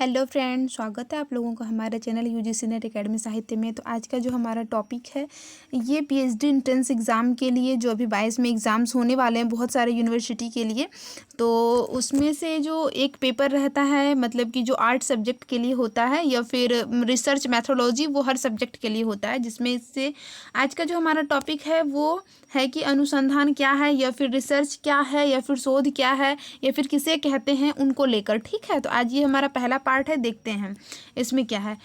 Hello friend, स्वागत है आप लोगों का हमारे चैनल यूजीसी नेट एकेडमी साहित्य में। तो आज का जो हमारा टॉपिक है ये पीएचडी एंट्रेंस एग्ज़ाम के लिए जो अभी 22 में एग्ज़ाम्स होने वाले हैं बहुत सारे यूनिवर्सिटी के लिए। तो उसमें से जो एक पेपर रहता है मतलब कि जो आर्ट सब्जेक्ट के लिए होता है या फिर रिसर्च मैथोलॉजी, वो हर सब्जेक्ट के लिए होता है। जिसमें से आज का जो हमारा टॉपिक है वो है कि अनुसंधान क्या है या फिर रिसर्च क्या है या फिर शोध क्या है या फिर किसे कहते हैं, उनको लेकर। ठीक है, तो आज ये हमारा पहला पार्ट है, देखते हैं इसमें क्या है।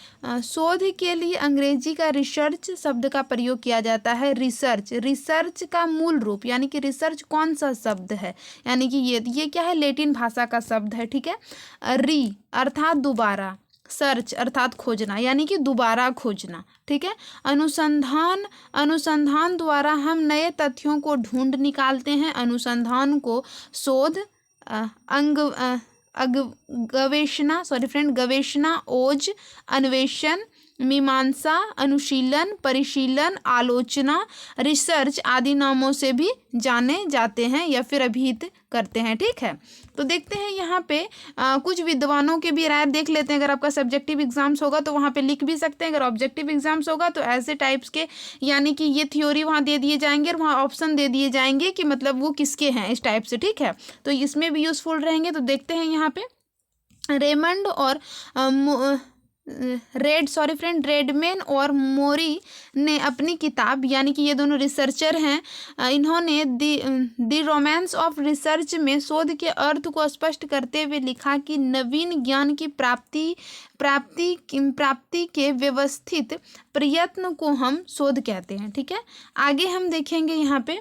शोध के लिए अंग्रेजी का रिसर्च शब्द का प्रयोग किया जाता है। रिसर्च का मूल रूप यानी कि रिसर्च कौन सा शब्द है, यानी कि ये क्या है, लैटिन भाषा का शब्द है। ठीक है, री अर्थात दोबारा, सर्च अर्थात खोजना यानी कि दोबारा खोजना। ठीक है, अनुसंधान द्वारा हम नए तथ्यों को ढूंढ निकालते हैं। अनुसंधान को शोध, गवेषणा, ओज, अन्वेषण, मीमांसा, अनुशीलन, परिशीलन, आलोचना, रिसर्च आदि नामों से भी जाने जाते हैं या फिर अभिहित करते हैं। ठीक है, तो देखते हैं यहाँ पे कुछ विद्वानों के भी राय देख लेते हैं। अगर आपका सब्जेक्टिव एग्जाम्स होगा तो वहाँ पे लिख भी सकते हैं, अगर ऑब्जेक्टिव एग्जाम्स होगा तो ऐसे टाइप्स के यानी कि ये थ्योरी वहाँ दे दिए जाएंगे और वहाँ ऑप्शन दे दिए जाएंगे कि मतलब वो किसके हैं, इस टाइप से। ठीक है, तो इसमें भी यूजफुल रहेंगे। तो देखते हैं यहाँ पे रेमंड और रेडमैन और मोरी ने अपनी किताब, यानी कि ये दोनों रिसर्चर हैं, इन्होंने दी रोमांस ऑफ रिसर्च में शोध के अर्थ को स्पष्ट करते हुए लिखा कि नवीन ज्ञान की प्राप्ति के व्यवस्थित प्रयत्न को हम शोध कहते हैं। ठीक है, आगे हम देखेंगे यहाँ पे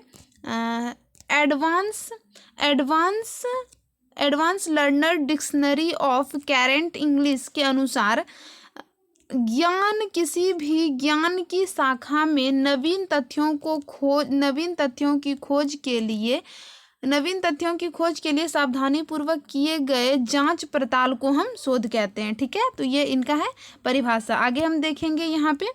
advance learner dictionary of current English के अनुसार किसी भी ज्ञान की शाखा में नवीन तथ्यों की खोज के लिए सावधानी पूर्वक किए गए जांच पड़ताल को हम शोध कहते हैं। ठीक है, तो ये इनका है परिभाषा। आगे हम देखेंगे यहाँ पे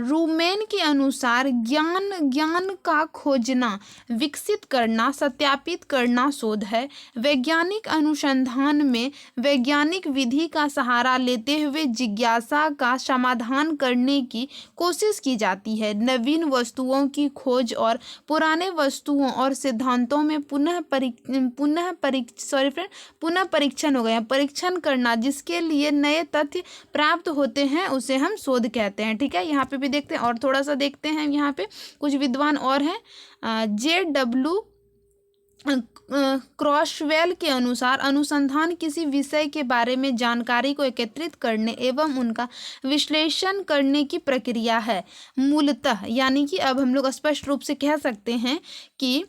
रूमेन के अनुसार ज्ञान का खोजना, विकसित करना, सत्यापित करना शोध है। वैज्ञानिक अनुसंधान में वैज्ञानिक विधि का सहारा लेते हुए जिज्ञासा का समाधान करने की कोशिश की जाती है। नवीन वस्तुओं की खोज और पुराने वस्तुओं और सिद्धांतों में पुनः परीक्षण हो गया, परीक्षण करना, जिसके लिए नए तथ्य प्राप्त होते हैं उसे हम शोध कहते हैं। ठीक है, यहाँ पे भी देखते हैं और थोड़ा सा देखते हैं। यहाँ पे कुछ विद्वान और हैं, JW क्रॉसवेल के अनुसार अनुसंधान किसी विषय के बारे में जानकारी को एकत्रित करने एवं उनका विश्लेषण करने की प्रक्रिया है मूलतः। यानी कि अब हम लोग स्पष्ट रूप से कह सकते हैं कि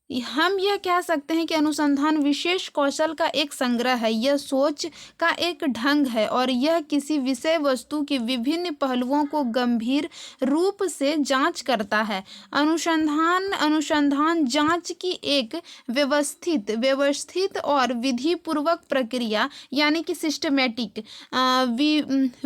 हम यह कह सकते हैं कि अनुसंधान विशेष कौशल का एक संग्रह है, यह सोच का एक ढंग है और यह किसी विषय वस्तु के विभिन्न पहलुओं को गंभीर रूप से जांच करता है। अनुसंधान जांच की एक व्यवस्थित और विधिपूर्वक प्रक्रिया यानी कि सिस्टमैटिक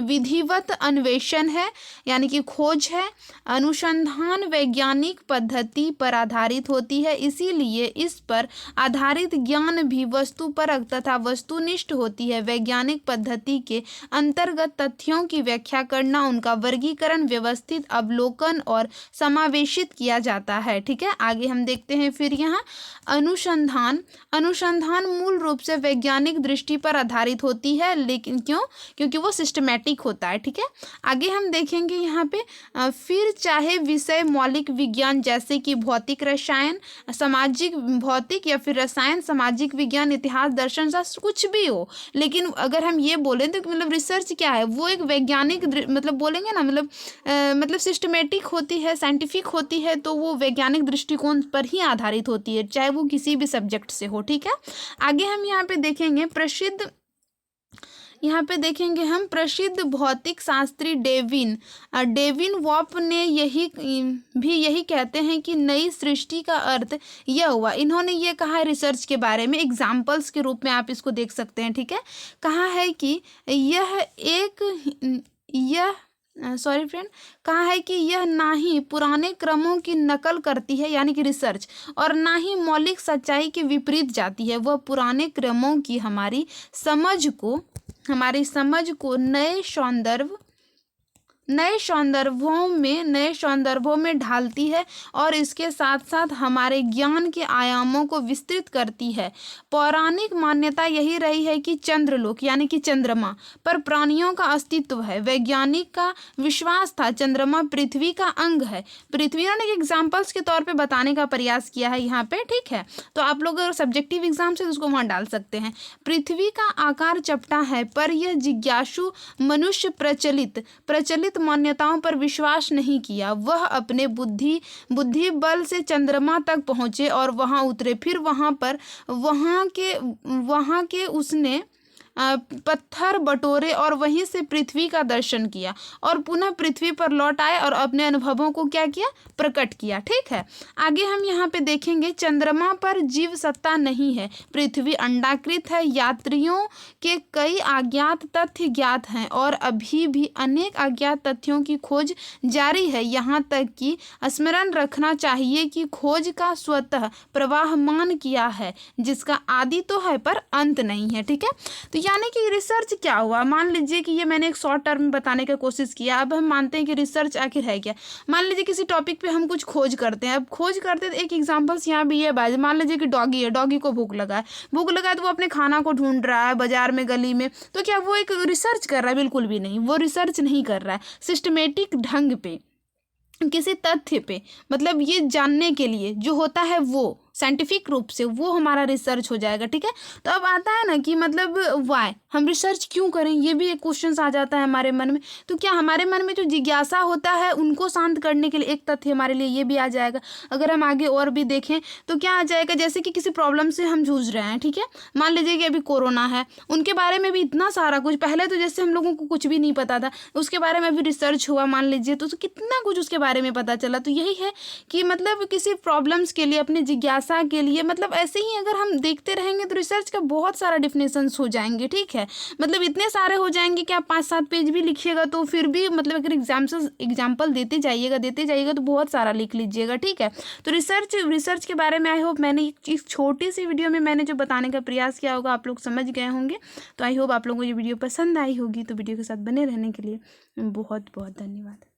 विधिवत अन्वेषण है, यानी कि खोज है। अनुसंधान वैज्ञानिक पद्धति पर आधारित होती है, इसीलिए इस पर आधारित ज्ञान भी वस्तुपरक तथा वस्तुनिष्ठ होती है। वैज्ञानिक पद्धति के अंतर्गत तथ्यों की व्याख्या करना, उनका वर्गीकरण, व्यवस्थित अवलोकन और समावेशित किया जाता है। ठीक है, आगे हम देखते हैं फिर यहाँ अनुसंधान मूल रूप से वैज्ञानिक दृष्टि पर आधारित होती है, लेकिन क्योंकि वो सिस्टमैटिक होता है। ठीक है, आगे हम देखेंगे यहाँ पे फिर चाहे विषय मौलिक विज्ञान जैसे कि भौतिक रसायन, सामाजिक भौतिक या फिर रसायन, सामाजिक विज्ञान, इतिहास, दर्शन शास्त्र, कुछ भी हो, लेकिन अगर हम ये बोलें तो मतलब रिसर्च क्या है, वो एक वैज्ञानिक मतलब बोलेंगे ना, मतलब सिस्टमेटिक होती है, साइंटिफिक होती है, तो वो वैज्ञानिक दृष्टिकोण पर ही आधारित होती है, चाहे वो किसी भी सब्जेक्ट से हो। ठीक है, आगे हम यहाँ पे देखेंगे प्रसिद्ध भौतिक शास्त्री डेविन वॉप ने यही कहते हैं कि नई सृष्टि का अर्थ यह हुआ। इन्होंने ये कहा है रिसर्च के बारे में, एग्जाम्पल्स के रूप में आप इसको देख सकते हैं। ठीक है, कहा है कि कहा है कि यह ना ही पुराने क्रमों की नकल करती है यानी कि रिसर्च, और ना ही मौलिक सच्चाई के विपरीत जाती है। वह पुराने क्रमों की हमारी समझ को हमारी समझ को नए सौंदर्भों में ढालती है और इसके साथ साथ हमारे ज्ञान के आयामों को विस्तृत करती है। पौराणिक मान्यता यही रही है कि चंद्रलोक यानी कि चंद्रमा पर प्राणियों का अस्तित्व है। वैज्ञानिक का विश्वास था चंद्रमा पृथ्वी का अंग है। पृथ्वी ने एग्जाम्पल्स के तौर पे बताने का प्रयास किया है यहाँ पे, ठीक है। तो आप लोग अगर सब्जेक्टिव एग्जाम से उसको वहाँ डाल सकते हैं। पृथ्वी का आकार चपटा है, पर यह जिज्ञासु मनुष्य प्रचलित मान्यताओं पर विश्वास नहीं किया। वह अपने बुद्धि बल से चंद्रमा तक पहुंचे और वहां उतरे। फिर वहां के उसने पत्थर बटोरे और वहीं से पृथ्वी का दर्शन किया और पुनः पृथ्वी पर लौट आए और अपने अनुभवों को क्या किया, प्रकट किया, ठीक है। आगे हम यहाँ पे देखेंगे, चंद्रमा पर जीव सत्ता नहीं है। पृथ्वी अंडाकृत है। यात्रियों के कई अज्ञात तथ्य ज्ञात हैं और अभी भी अनेक अज्ञात तथ्यों की खोज जारी है। यहाँ तक कि स्मरण रखना चाहिए कि खोज का स्वतः प्रवाहमान किया है, जिसका आदि तो है पर अंत नहीं है, ठीक है। तो यानी कि रिसर्च क्या हुआ, मान लीजिए कि ये मैंने एक शॉर्ट टर्म में बताने की कोशिश किया। अब हम मानते हैं कि रिसर्च आखिर है क्या। मान लीजिए किसी टॉपिक पे हम कुछ खोज करते हैं। अब खोज करते तो एक एग्जांपल्स यहाँ भी ये बात, मान लीजिए कि डॉगी है, डॉगी को भूख लगा है तो वो अपने खाना को ढूंढ रहा है बाजार में, गली में। तो क्या वो एक रिसर्च कर रहा है? बिल्कुल भी नहीं, वो रिसर्च नहीं कर रहा है। सिस्टमेटिक ढंग पे किसी तथ्य पे, मतलब ये जानने के लिए जो होता है वो साइंटिफिक रूप से, वो हमारा रिसर्च हो जाएगा, ठीक है। तो अब आता है ना कि मतलब वाई हम रिसर्च क्यों करें, ये भी एक क्वेश्चन आ जाता है हमारे मन में। तो क्या हमारे मन में जो जिज्ञासा होता है उनको शांत करने के लिए एक तथ्य हमारे लिए ये भी आ जाएगा। अगर हम आगे और भी देखें तो क्या आ जाएगा, जैसे कि किसी प्रॉब्लम से हम जूझ रहे हैं, ठीक है। मान लीजिए कि अभी कोरोना है, उनके बारे में भी इतना सारा कुछ, पहले तो जैसे हम लोगों को कुछ भी नहीं पता था, उसके बारे में भी रिसर्च हुआ मान लीजिए, तो कितना कुछ उसके बारे में पता चला। तो यही है कि मतलब किसी प्रॉब्लम्स के लिए, अपनी जिज्ञासा के लिए, मतलब ऐसे ही अगर हम देखते रहेंगे तो रिसर्च का बहुत सारा डिफिनेशंस हो जाएंगे, ठीक है। मतलब इतने सारे हो जाएंगे कि आप 5-7 पेज भी लिखिएगा तो फिर भी मतलब अगर एग्जाम्पल देते जाइएगा तो बहुत सारा लिख लीजिएगा, ठीक है। तो रिसर्च के बारे में आई होप मैंने एक छोटी सी वीडियो में मैंने जो बताने का प्रयास किया होगा आप लोग समझ गए होंगे। तो आई होप आप लोगों को ये वीडियो पसंद आई होगी। तो वीडियो के साथ बने रहने के लिए बहुत बहुत धन्यवाद।